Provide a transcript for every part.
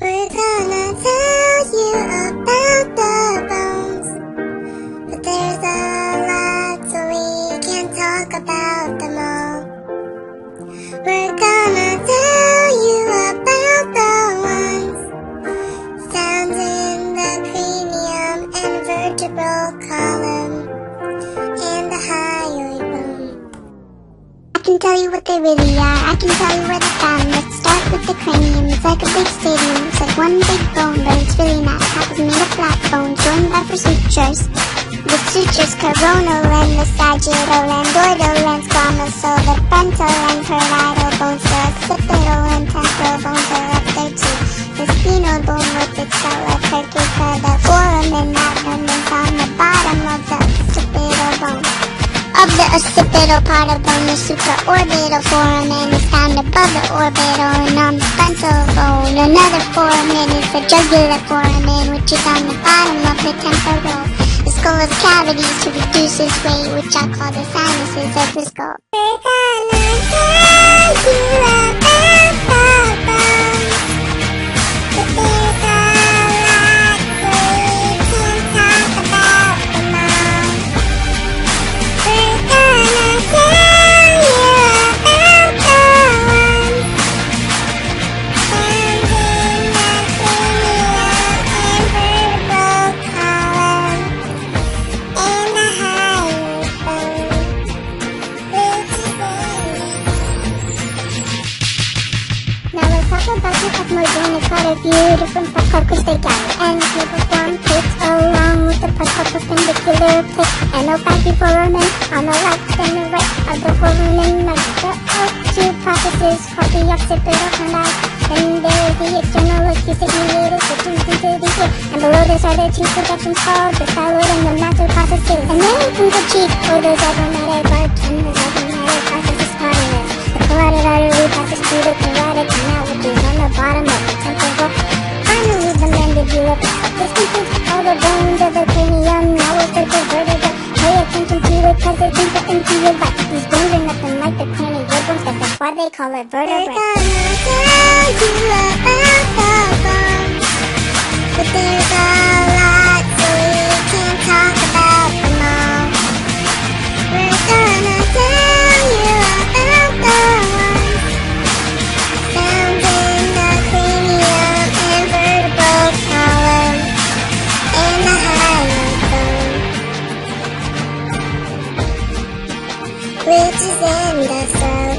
We're gonna tell you about the bones, but there's a lot so we can't talk about them all. We're gonna tell you about the ones found in the cranium and vertebral column and the hyoid bone. I can tell you what they really are, I can tell you where they're found. Let's start with the cranium. It's like a big stadium, it's like one big bone, but it's really not. Half is made of flat bone, joined by four sutures. The sutures coronal and the sagittal and dorsal and squamous, so the frontal and parietal bones, the occipital and temporal bones are up there too. The sphenoid bone with its cella percuta, the foramen magnum is on the bottom of the occipital bone. Of the occipital part of bone, the supraorbital foramen is found above the orbital and on the frontal bone. Another foramen is the jugular foramen, which is on the bottom of the temporal. The skull has cavities to reduce its weight, which I call the sinuses of the skull. We're gonna tell you about the bones, but there's a lot so we can't talk about them all. We're gonna tell you about the ones found in the cranium and vertebral column and the hyoid bone, which is Now let's talk about the ethmoid. It's got a few different parts called cristae and cuneiform plates along with the parts called perpendicular plates and no fatty foramen on the left and the right of the foramen. Like the two processes called the occipital condyle. Then there is the external acoustic mediators which turns into the ear, and below this are the two projections called the styloid and the master processes. And then comes the cheek or the zygomatic arch, and the zygomatic process is part of it. The carotid artery passes through the carotid canal, which is on the bottom of the temporal. Finally, the mandibular process. This completes all the bones of the cranium. Now we'll start the vertebra. Pay attention to it, cause it's important to your life. These bones are nothing like the cranial bones, that's why they call it vertebrae. We're gonna tell you about the bones, but there's a lot so we can't talk about them all. We're gonna tell you about the ones found in the cranium and vertebral column and the hyoid bone, which is in the throat.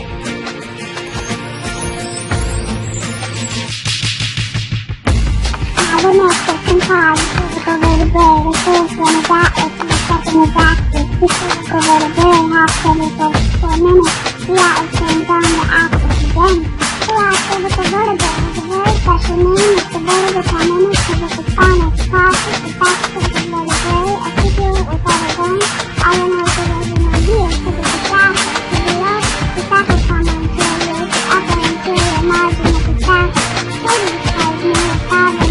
The next second part is cervical vertebrae. The first one is atlas, and the second is axis. The cervical vertebrae have cervical for a minute. The atlas turns on the axis again. The last cervical vertebrae has a very special name. It's the vertebral column cervicospinal. The process, the back cervical vertebrae, articulate without a bone. All in all, the vertebral here, because it's a fascia. To the left, the fascial column anterior, the upper anterior margin of the fascia. Total describes near fabric.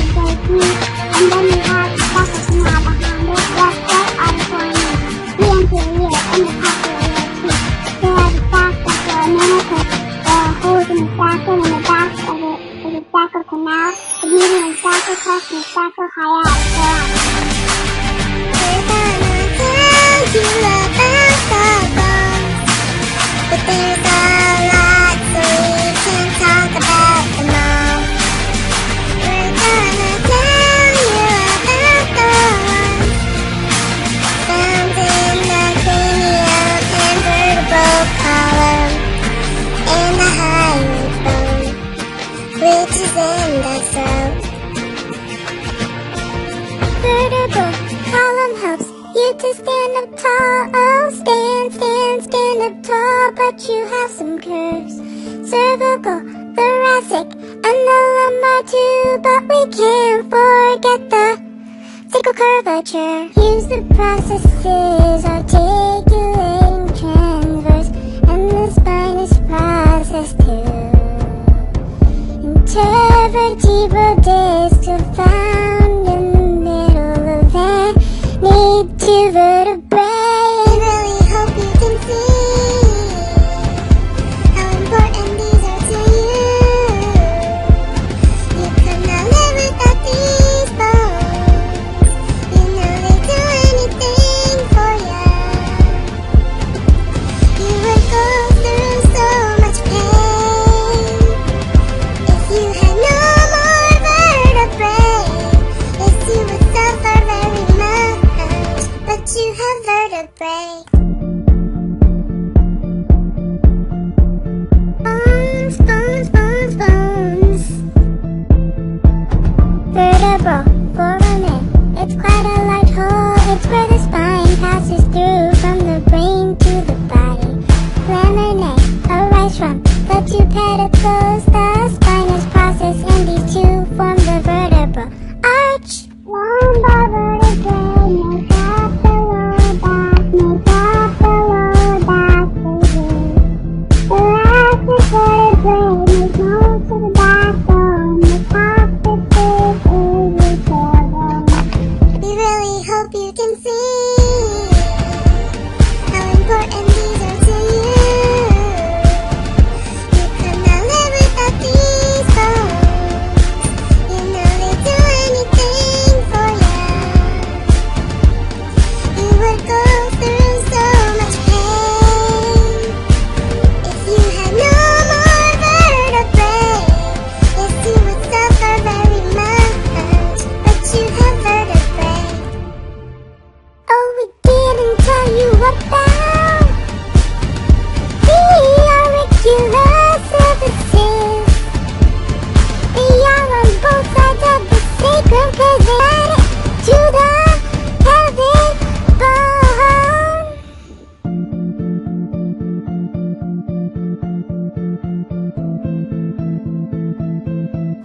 And then you have the fascia canal behind it, left right auditorium, the anterior and the posterior teeth. There are the fascia for a minute, the holes in the fascia and the back of the sacral canal, the median sacral crest and the sacral hiatus. We're gonna tell you about the bones, but there's a lot so we can't talk about them all. We're gonna tell you about the ones found in the cranium and vertebral column and the hyoid bone, which is in the throat. Vertebral column helps you to stand up tall. Oh, stand up tall, but you have some curves. Cervical, thoracic, and the lumbar too, but we can't forget the sacral curvature. Use the processes, articulating transverse, and the spinous process too. Intervertebral discs are found in the middle of any two vertebrae. I really hope you can see how important these are to you. You could not live trunk. The two pedicles, the spinous process, and these two form the vertebral arch. Lumbar vertebrae make up the lower back, make up the lower back, baby. Thoracic vertebrae make most of the backbone. The coccyx is your tailbone. We really hope you can see how important these are to you. You could not live without these bones. You know they do anything for you. You would go through so much pain if you had no more vertebrae. Yes, you would suffer very much, but you have vertebrae. Oh, we didn't tell you about the auricular surfaces. They are on both sides of the sacrum, 'cause they add it to the pelvic bone.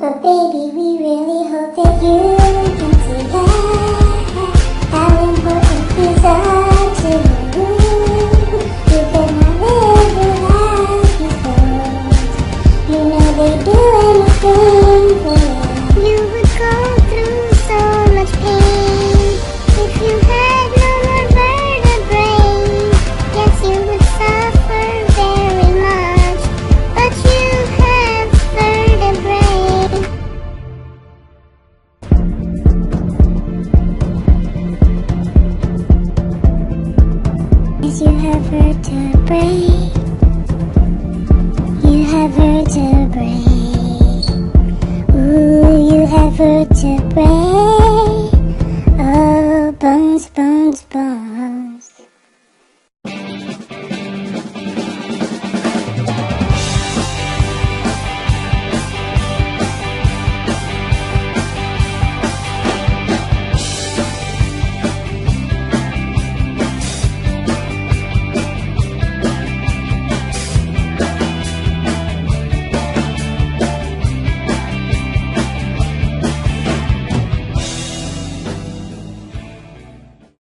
But baby, we really hope that you can see how important these are to you.